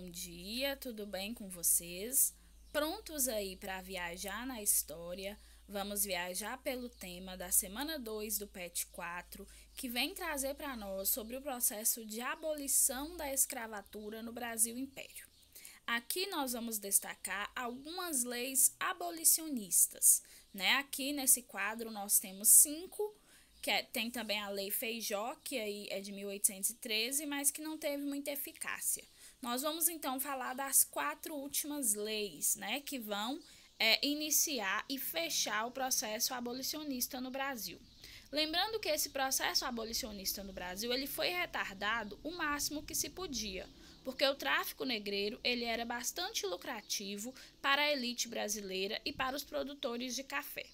bom dia, tudo bem com vocês? Prontos aí para viajar na história? Vamos viajar pelo tema da semana 2 do PET 4, que vem trazer para nós sobre o processo de abolição da escravatura no Brasil Império. Aqui nós vamos destacar algumas leis abolicionistas, né? Aqui nesse quadro nós temos 5, tem também a Lei Feijó, que aí é de 1813, mas que não teve muita eficácia. Nós vamos então falar das 4 últimas leis, né, que vão iniciar e fechar o processo abolicionista no Brasil. Lembrando que esse processo abolicionista no Brasil ele foi retardado o máximo que se podia, porque o tráfico negreiro ele era bastante lucrativo para a elite brasileira e para os produtores de café.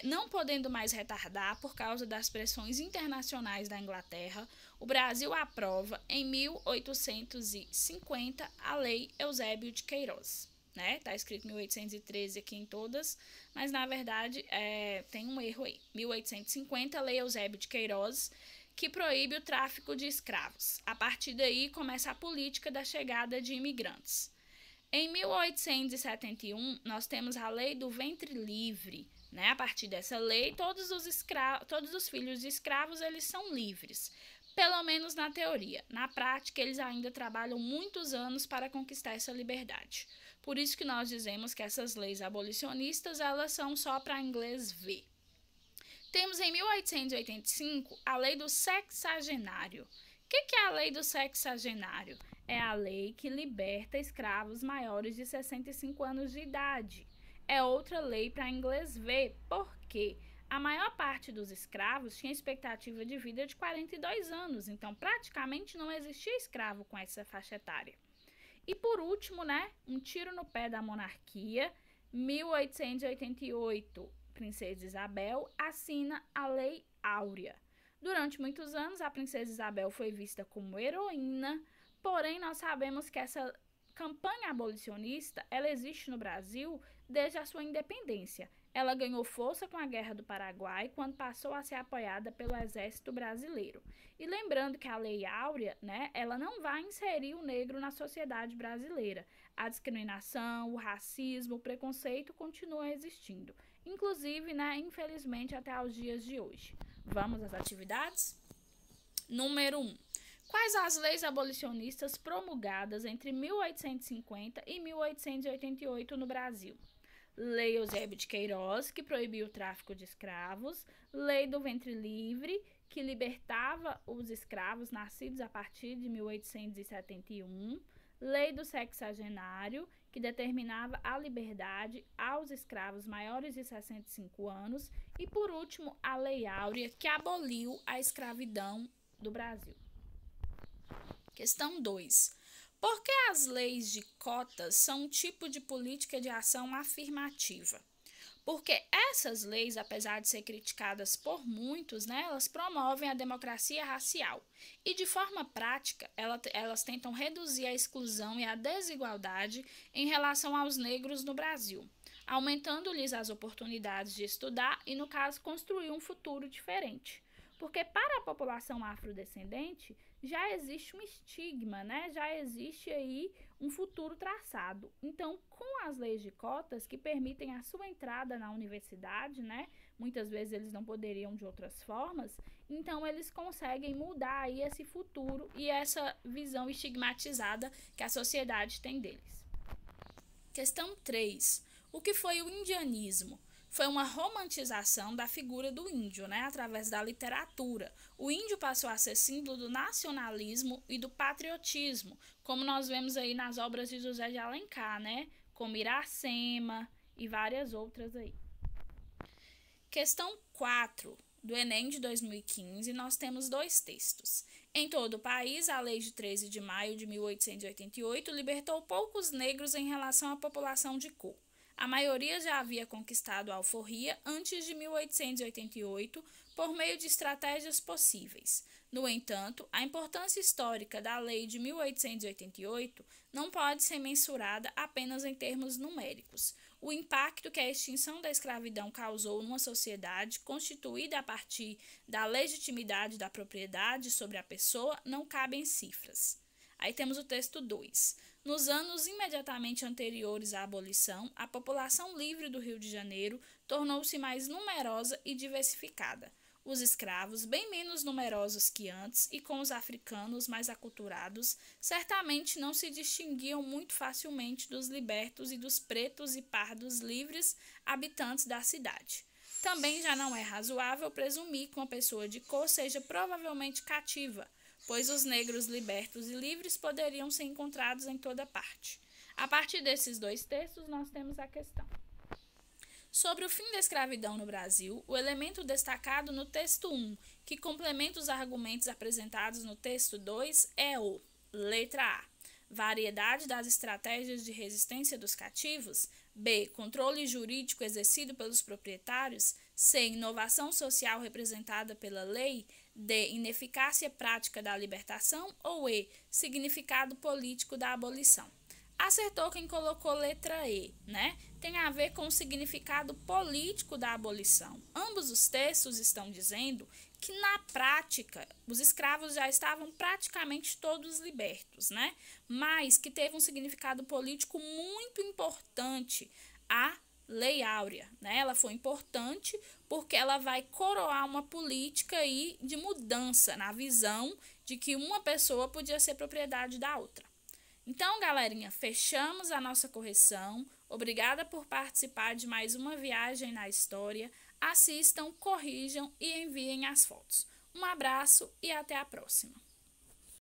Não podendo mais retardar por causa das pressões internacionais da Inglaterra, o Brasil aprova em 1850 a Lei Eusébio de Queiroz. Está escrito 1813 aqui em todas, mas na verdade tem um erro aí. 1850, a Lei Eusébio de Queiroz, que proíbe o tráfico de escravos. A partir daí começa a política da chegada de imigrantes. Em 1871, nós temos a Lei do Ventre Livre. A partir dessa lei, todos os filhos de escravos eles são livres, pelo menos na teoria. Na prática, eles ainda trabalham muitos anos para conquistar essa liberdade. Por isso que nós dizemos que essas leis abolicionistas elas são só para inglês ver. Temos em 1885 a Lei do Sexagenário. O que é a Lei do Sexagenário? É a lei que liberta escravos maiores de 65 anos de idade. É outra lei para inglês ver, porque a maior parte dos escravos tinha expectativa de vida de 42 anos, então praticamente não existia escravo com essa faixa etária. E por último, um tiro no pé da monarquia, 1888, Princesa Isabel assina a Lei Áurea. Durante muitos anos, a Princesa Isabel foi vista como heroína, porém nós sabemos que essa campanha abolicionista, ela existe no Brasil desde a sua independência. Ela ganhou força com a Guerra do Paraguai, quando passou a ser apoiada pelo Exército Brasileiro. E lembrando que a Lei Áurea, ela não vai inserir o negro na sociedade brasileira. A discriminação, o racismo, o preconceito continuam existindo. Inclusive, infelizmente, até aos dias de hoje. Vamos às atividades? Número 1. Quais as leis abolicionistas promulgadas entre 1850 e 1888 no Brasil? Lei Eusébio de Queiroz, que proibiu o tráfico de escravos. Lei do Ventre Livre, que libertava os escravos nascidos a partir de 1871. Lei do Sexagenário, que determinava a liberdade aos escravos maiores de 65 anos. E, por último, a Lei Áurea, que aboliu a escravidão do Brasil. Questão 2. Por que as leis de cotas são um tipo de política de ação afirmativa? Porque essas leis, apesar de ser criticadas por muitos, elas promovem a democracia racial. E, de forma prática, elas tentam reduzir a exclusão e a desigualdade em relação aos negros no Brasil, aumentando-lhes as oportunidades de estudar e, no caso, construir um futuro diferente. Porque para a população afrodescendente já existe um estigma, já existe aí um futuro traçado. Então, com as leis de cotas que permitem a sua entrada na universidade, muitas vezes eles não poderiam de outras formas, então eles conseguem mudar aí esse futuro e essa visão estigmatizada que a sociedade tem deles. Questão 3. O que foi o indianismo? Foi uma romantização da figura do índio, através da literatura. O índio passou a ser símbolo do nacionalismo e do patriotismo, como nós vemos aí nas obras de José de Alencar, como Iracema e várias outras aí. Questão 4. Do Enem de 2015, nós temos 2 textos. Em todo o país, a Lei de 13 de maio de 1888 libertou poucos negros em relação à população de cor. A maioria já havia conquistado a alforria antes de 1888 por meio de estratégias possíveis. No entanto, a importância histórica da Lei de 1888 não pode ser mensurada apenas em termos numéricos. O impacto que a extinção da escravidão causou numa sociedade constituída a partir da legitimidade da propriedade sobre a pessoa não cabe em cifras. Aí temos o texto 2. Nos anos imediatamente anteriores à abolição, a população livre do Rio de Janeiro tornou-se mais numerosa e diversificada. Os escravos, bem menos numerosos que antes, e com os africanos mais aculturados, certamente não se distinguiam muito facilmente dos libertos e dos pretos e pardos livres habitantes da cidade. Também já não é razoável presumir que uma pessoa de cor seja provavelmente cativa, pois os negros libertos e livres poderiam ser encontrados em toda parte. A partir desses dois textos, nós temos a questão. Sobre o fim da escravidão no Brasil, o elemento destacado no texto 1, que complementa os argumentos apresentados no texto 2, é o letra A. Variedade das estratégias de resistência dos cativos. B. Controle jurídico exercido pelos proprietários. C. Inovação social representada pela lei. D. Ineficácia prática da libertação. Ou E. Significado político da abolição. Acertou quem colocou letra E, né? Tem a ver com o significado político da abolição. Ambos os textos estão dizendo que, na prática, os escravos já estavam praticamente todos libertos, né? Mas que teve um significado político muito importante, a Lei Áurea, né? Ela foi importante porque ela vai coroar uma política aí de mudança na visão de que uma pessoa podia ser propriedade da outra. Então, galerinha, fechamos a nossa correção. Obrigada por participar de mais uma viagem na história. Assistam, corrijam e enviem as fotos. Um abraço e até a próxima.